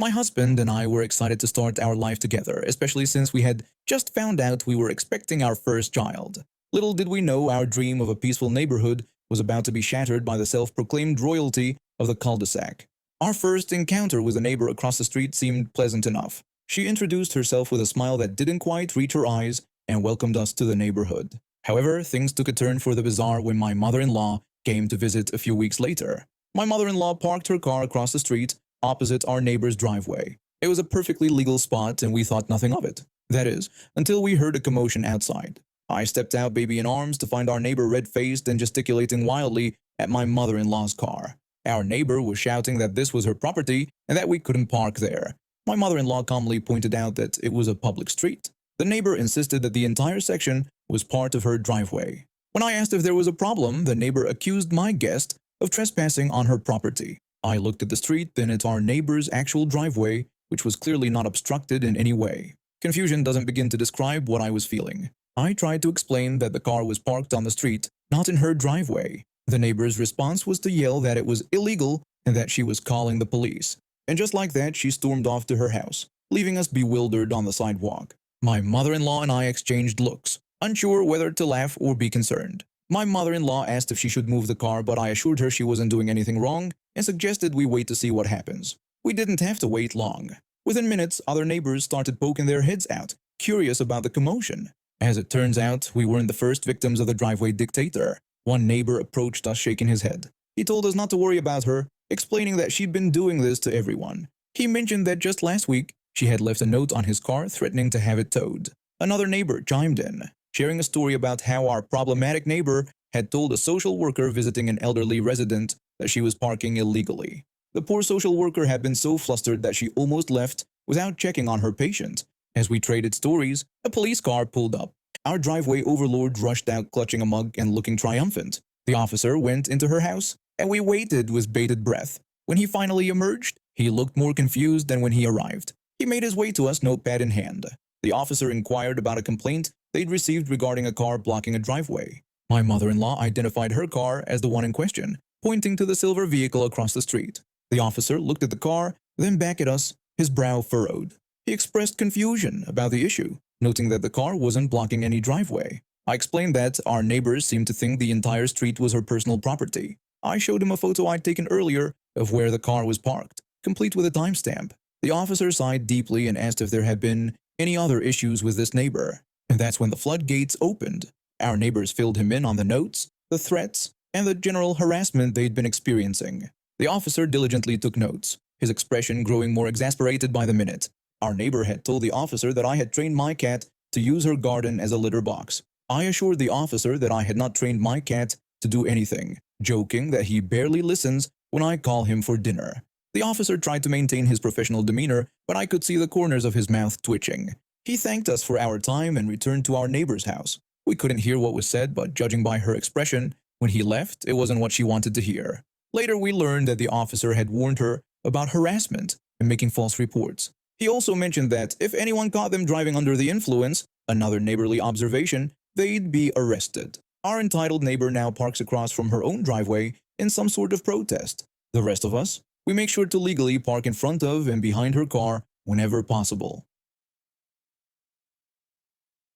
My husband and I were excited to start our life together, especially since we had just found out we were expecting our first child. Little did we know our dream of a peaceful neighborhood was about to be shattered by the self-proclaimed royalty of the cul-de-sac. Our first encounter with a neighbor across the street seemed pleasant enough. She introduced herself with a smile that didn't quite reach her eyes and welcomed us to the neighborhood. However, things took a turn for the bizarre when my mother-in-law came to visit a few weeks later. My mother-in-law parked her car across the street, opposite our neighbor's driveway. It was a perfectly legal spot and we thought nothing of it. That is, until we heard a commotion outside. I stepped out, baby in arms, to find our neighbor red-faced and gesticulating wildly at my mother-in-law's car. Our neighbor was shouting that this was her property and that we couldn't park there. My mother-in-law calmly pointed out that it was a public street. The neighbor insisted that the entire section was part of her driveway. When I asked if there was a problem, the neighbor accused my guest of trespassing on her property. I looked at the street, then at our neighbor's actual driveway, which was clearly not obstructed in any way. Confusion doesn't begin to describe what I was feeling. I tried to explain that the car was parked on the street, not in her driveway. The neighbor's response was to yell that it was illegal and that she was calling the police. And just like that, she stormed off to her house, leaving us bewildered on the sidewalk. My mother-in-law and I exchanged looks, unsure whether to laugh or be concerned. My mother-in-law asked if she should move the car, but I assured her she wasn't doing anything wrong and suggested we wait to see what happens. We didn't have to wait long. Within minutes, other neighbors started poking their heads out, curious about the commotion. As it turns out, we weren't the first victims of the driveway dictator. One neighbor approached us shaking his head. He told us not to worry about her, explaining that she'd been doing this to everyone. He mentioned that just last week, she had left a note on his car threatening to have it towed. Another neighbor chimed in, sharing a story about how our problematic neighbor had told a social worker visiting an elderly resident that she was parking illegally. The poor social worker had been so flustered that she almost left without checking on her patient. As we traded stories, a police car pulled up. Our driveway overlord rushed out clutching a mug and looking triumphant. The officer went into her house, and we waited with bated breath. When he finally emerged, he looked more confused than when he arrived. He made his way to us, notepad in hand. The officer inquired about a complaint they'd received regarding a car blocking a driveway. My mother-in-law identified her car as the one in question, pointing to the silver vehicle across the street. The officer looked at the car, then back at us, his brow furrowed. He expressed confusion about the issue, noting that the car wasn't blocking any driveway. I explained that our neighbors seemed to think the entire street was her personal property. I showed him a photo I'd taken earlier of where the car was parked, complete with a timestamp. The officer sighed deeply and asked if there had been any other issues with this neighbor. And that's when the floodgates opened. Our neighbors filled him in on the notes, the threats, and the general harassment they'd been experiencing. The officer diligently took notes, his expression growing more exasperated by the minute. Our neighbor had told the officer that I had trained my cat to use her garden as a litter box. I assured the officer that I had not trained my cat to do anything, joking that he barely listens when I call him for dinner. The officer tried to maintain his professional demeanor, but I could see the corners of his mouth twitching. He thanked us for our time and returned to our neighbor's house. We couldn't hear what was said, but judging by her expression, when he left, it wasn't what she wanted to hear. Later, we learned that the officer had warned her about harassment and making false reports. He also mentioned that if anyone caught them driving under the influence, another neighborly observation, they'd be arrested. Our entitled neighbor now parks across from her own driveway in some sort of protest. The rest of us, we make sure to legally park in front of and behind her car whenever possible.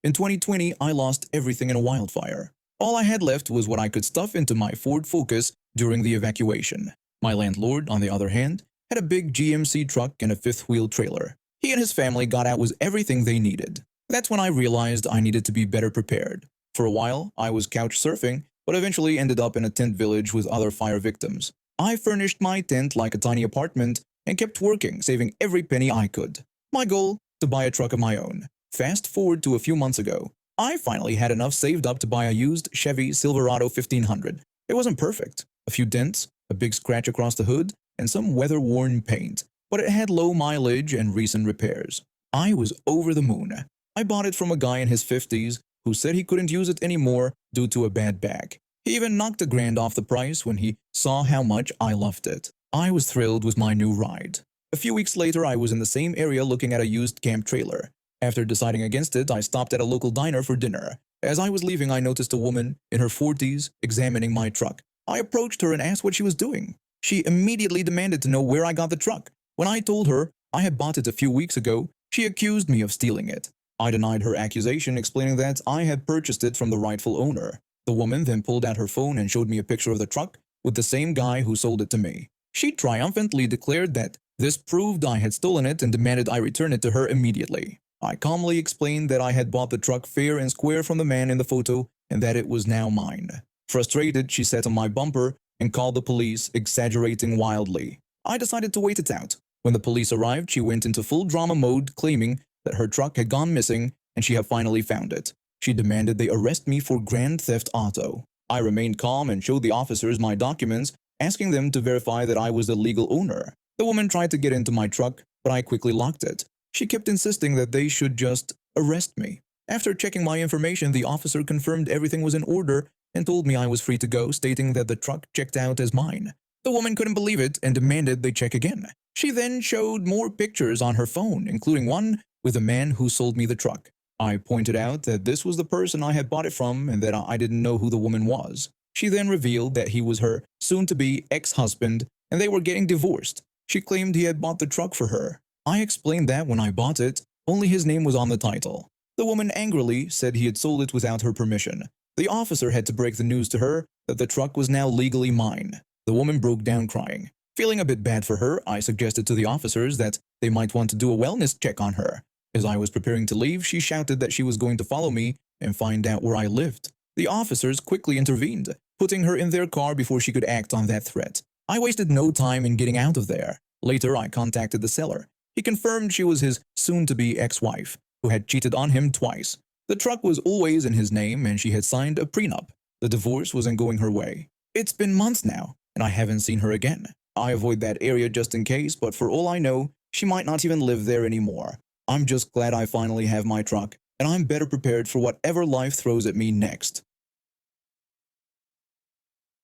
In 2020, I lost everything in a wildfire. All I had left was what I could stuff into my Ford Focus during the evacuation. My landlord, on the other hand, had a big GMC truck and a fifth-wheel trailer. He and his family got out with everything they needed. That's when I realized I needed to be better prepared. For a while, I was couch surfing, but eventually ended up in a tent village with other fire victims. I furnished my tent like a tiny apartment and kept working, saving every penny I could. My goal? To buy a truck of my own. Fast forward to a few months ago. I finally had enough saved up to buy a used Chevy Silverado 1500. It wasn't perfect. A few dents, a big scratch across the hood, and some weather-worn paint, but it had low mileage and recent repairs. I was over the moon. I bought it from a guy in his 50s who said he couldn't use it anymore due to a bad back. He even knocked $1,000 off the price when he saw how much I loved it. I was thrilled with my new ride. A few weeks later, I was in the same area looking at a used camp trailer. After deciding against it, I stopped at a local diner for dinner. As I was leaving, I noticed a woman in her 40s examining my truck. I approached her and asked what she was doing. She immediately demanded to know where I got the truck. When I told her I had bought it a few weeks ago. She accused me of stealing it. I denied her accusation, explaining that I had purchased it from the rightful owner. The woman then pulled out her phone and showed me a picture of the truck with the same guy who sold it to me. She triumphantly declared that this proved I had stolen it and demanded I return it to her immediately. I calmly explained that I had bought the truck fair and square from the man in the photo and that it was now mine. Frustrated, she sat on my bumper and called the police, exaggerating wildly. I decided to wait it out. When the police arrived, she went into full drama mode, claiming that her truck had gone missing and she had finally found it. She demanded they arrest me for grand theft auto. I remained calm and showed the officers my documents, asking them to verify that I was the legal owner. The woman tried to get into my truck, but I quickly locked it. She kept insisting that they should just arrest me. After checking my information, the officer confirmed everything was in order and told me I was free to go, stating that the truck checked out as mine. The woman couldn't believe it and demanded they check again. She then showed more pictures on her phone, including one with the man who sold me the truck. I pointed out that this was the person I had bought it from and that I didn't know who the woman was. She then revealed that he was her soon-to-be ex-husband and they were getting divorced. She claimed he had bought the truck for her. I explained that when I bought it, only his name was on the title. The woman angrily said he had sold it without her permission. The officer had to break the news to her that the truck was now legally mine. The woman broke down crying. Feeling a bit bad for her, I suggested to the officers that they might want to do a wellness check on her. As I was preparing to leave, she shouted that she was going to follow me and find out where I lived. The officers quickly intervened, putting her in their car before she could act on that threat. I wasted no time in getting out of there. Later, I contacted the seller. He confirmed she was his soon-to-be ex-wife, who had cheated on him twice. The truck was always in his name and she had signed a prenup. The divorce wasn't going her way. It's been months now, and I haven't seen her again. I avoid that area just in case, but for all I know, she might not even live there anymore. I'm just glad I finally have my truck, and I'm better prepared for whatever life throws at me next.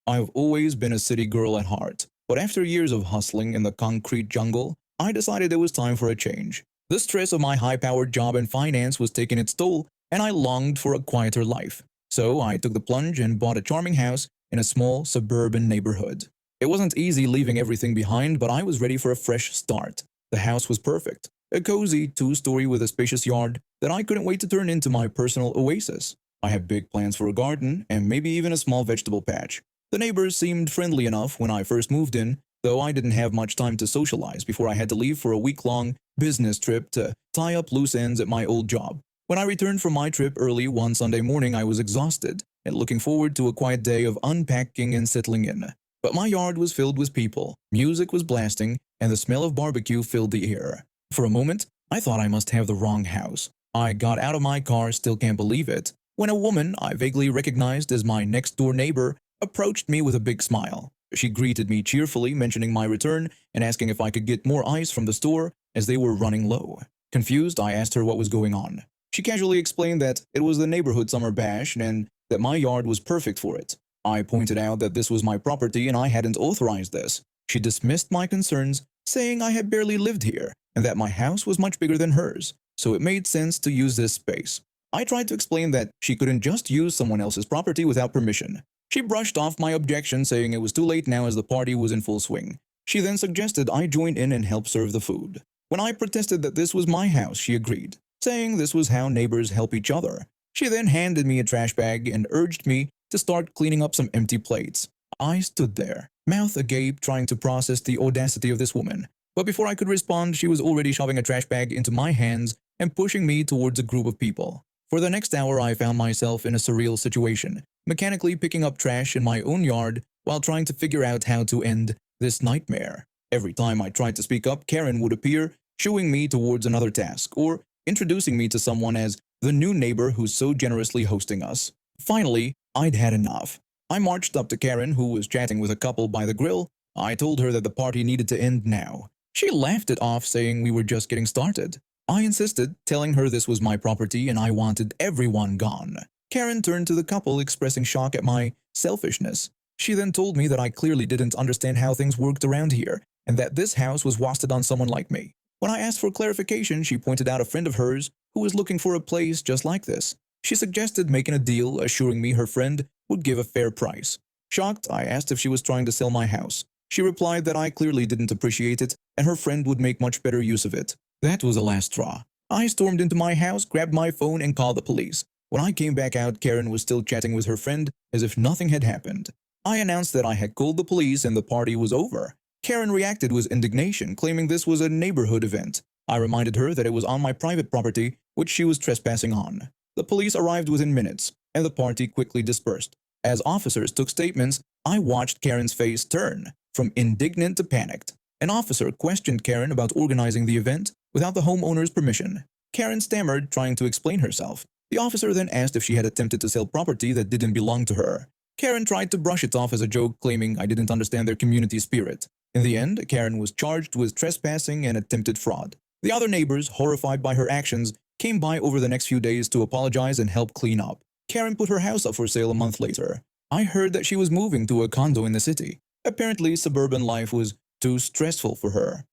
I've always been a city girl at heart, but after years of hustling in the concrete jungle, I decided it was time for a change. The stress of my high-powered job in finance was taking its toll, and I longed for a quieter life. So I took the plunge and bought a charming house in a small suburban neighborhood. It wasn't easy leaving everything behind, but I was ready for a fresh start. The house was perfect, a cozy two-story with a spacious yard that I couldn't wait to turn into my personal oasis. I had big plans for a garden and maybe even a small vegetable patch. The neighbors seemed friendly enough when I first moved in, though I didn't have much time to socialize before I had to leave for a week-long business trip to tie up loose ends at my old job. When I returned from my trip early one Sunday morning, I was exhausted and looking forward to a quiet day of unpacking and settling in. But my yard was filled with people, music was blasting, and the smell of barbecue filled the air. For a moment, I thought I must have the wrong house. I got out of my car, still can't believe it, when a woman I vaguely recognized as my next-door neighbor approached me with a big smile. She greeted me cheerfully, mentioning my return and asking if I could get more ice from the store as they were running low. Confused, I asked her what was going on. She casually explained that it was the neighborhood summer bash and that my yard was perfect for it. I pointed out that this was my property and I hadn't authorized this. She dismissed my concerns, saying I had barely lived here and that my house was much bigger than hers, so it made sense to use this space. I tried to explain that she couldn't just use someone else's property without permission. She brushed off my objection, saying it was too late now as the party was in full swing. She then suggested I join in and help serve the food. When I protested that this was my house, she agreed, saying this was how neighbors help each other. She then handed me a trash bag and urged me to start cleaning up some empty plates. I stood there, mouth agape, trying to process the audacity of this woman. But before I could respond, she was already shoving a trash bag into my hands and pushing me towards a group of people. For the next hour, I found myself in a surreal situation, mechanically picking up trash in my own yard while trying to figure out how to end this nightmare. Every time I tried to speak up, Karen would appear, shooing me towards another task, or introducing me to someone as the new neighbor who's so generously hosting us. Finally, I'd had enough. I marched up to Karen, who was chatting with a couple by the grill. I told her that the party needed to end now. She laughed it off, saying we were just getting started. I insisted, telling her this was my property and I wanted everyone gone. Karen turned to the couple, expressing shock at my selfishness. She then told me that I clearly didn't understand how things worked around here, and that this house was wasted on someone like me. When I asked for clarification, she pointed out a friend of hers who was looking for a place just like this. She suggested making a deal, assuring me her friend would give a fair price. Shocked, I asked if she was trying to sell my house. She replied that I clearly didn't appreciate it and her friend would make much better use of it. That was the last straw. I stormed into my house, grabbed my phone, and called the police. When I came back out, Karen was still chatting with her friend as if nothing had happened. I announced that I had called the police and the party was over. Karen reacted with indignation, claiming this was a neighborhood event. I reminded her that it was on my private property, which she was trespassing on. The police arrived within minutes, and the party quickly dispersed. As officers took statements, I watched Karen's face turn from indignant to panicked. An officer questioned Karen about organizing the event without the homeowner's permission. Karen stammered, trying to explain herself. The officer then asked if she had attempted to sell property that didn't belong to her. Karen tried to brush it off as a joke, claiming I didn't understand their community spirit. In the end, Karen was charged with trespassing and attempted fraud. The other neighbors, horrified by her actions, came by over the next few days to apologize and help clean up. Karen put her house up for sale a month later. I heard that she was moving to a condo in the city. Apparently, suburban life was too stressful for her.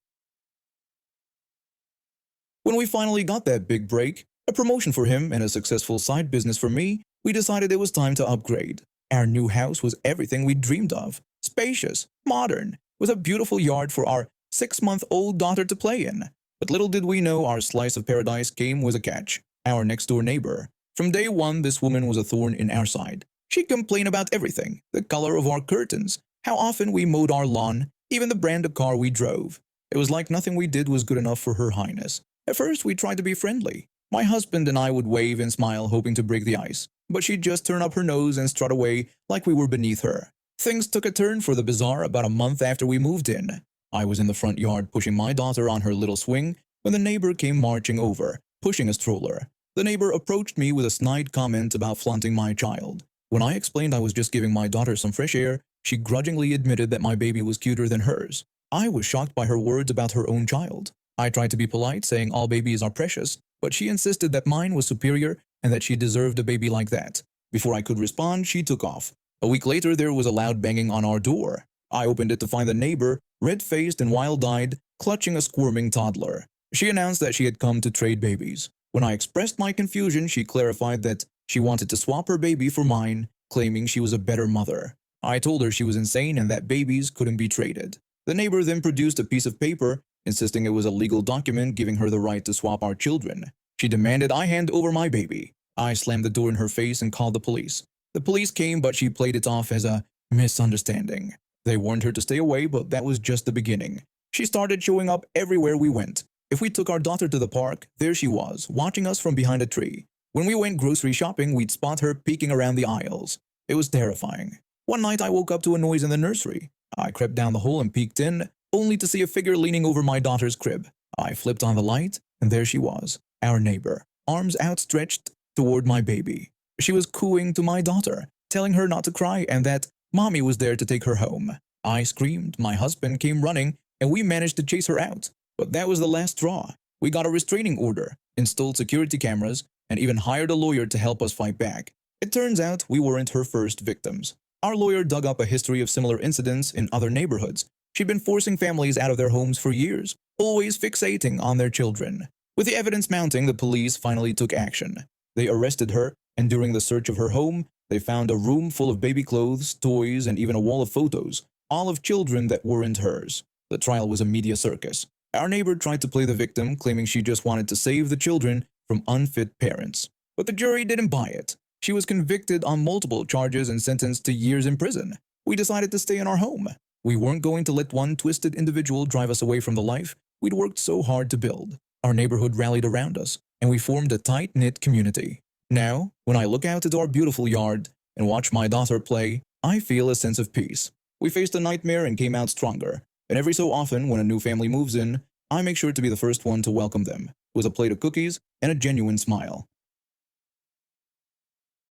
When we finally got that big break, a promotion for him and a successful side business for me, we decided it was time to upgrade. Our new house was everything we dreamed of. Spacious, modern, with a beautiful yard for our 6-month-old daughter to play in. But little did we know our slice of paradise came with a catch. Our next-door neighbor. From day one, this woman was a thorn in our side. She'd complain about everything, the color of our curtains, how often we mowed our lawn, even the brand of car we drove. It was like nothing we did was good enough for Her Highness. At first, we tried to be friendly. My husband and I would wave and smile, hoping to break the ice. But she'd just turn up her nose and strut away like we were beneath her. Things took a turn for the bizarre about a month after we moved in. I was in the front yard pushing my daughter on her little swing when the neighbor came marching over, pushing a stroller. The neighbor approached me with a snide comment about flaunting my child. When I explained I was just giving my daughter some fresh air, she grudgingly admitted that my baby was cuter than hers. I was shocked by her words about her own child. I tried to be polite, saying all babies are precious, but she insisted that mine was superior and that she deserved a baby like that. Before I could respond, she took off. A week later, there was a loud banging on our door. I opened it to find the neighbor, red-faced and wild-eyed, clutching a squirming toddler. She announced that she had come to trade babies. When I expressed my confusion, she clarified that she wanted to swap her baby for mine, claiming she was a better mother. I told her she was insane and that babies couldn't be traded. The neighbor then produced a piece of paper, insisting it was a legal document giving her the right to swap our children. She demanded I hand over my baby. I slammed the door in her face and called the police. The police came, but she played it off as a misunderstanding. They warned her to stay away, but that was just the beginning. She started showing up everywhere we went. If we took our daughter to the park, there she was, watching us from behind a tree. When we went grocery shopping, we'd spot her peeking around the aisles. It was terrifying. One night I woke up to a noise in the nursery. I crept down the hole and peeked in, only to see a figure leaning over my daughter's crib. I flipped on the light, and there she was, our neighbor, arms outstretched toward my baby. She was cooing to my daughter, telling her not to cry and that Mommy was there to take her home. I screamed, my husband came running, and we managed to chase her out. But that was the last straw. We got a restraining order, installed security cameras, and even hired a lawyer to help us fight back. It turns out we weren't her first victims. Our lawyer dug up a history of similar incidents in other neighborhoods. She'd been forcing families out of their homes for years, always fixating on their children. With the evidence mounting, the police finally took action. They arrested her, and during the search of her home, they found a room full of baby clothes, toys, and even a wall of photos, all of children that weren't hers. The trial was a media circus. Our neighbor tried to play the victim, claiming she just wanted to save the children from unfit parents. But the jury didn't buy it. She was convicted on multiple charges and sentenced to years in prison. We decided to stay in our home. We weren't going to let one twisted individual drive us away from the life we'd worked so hard to build. Our neighborhood rallied around us, and we formed a tight-knit community. Now, when I look out at our beautiful yard and watch my daughter play, I feel a sense of peace. We faced a nightmare and came out stronger. And every so often, when a new family moves in, I make sure to be the first one to welcome them, with a plate of cookies and a genuine smile.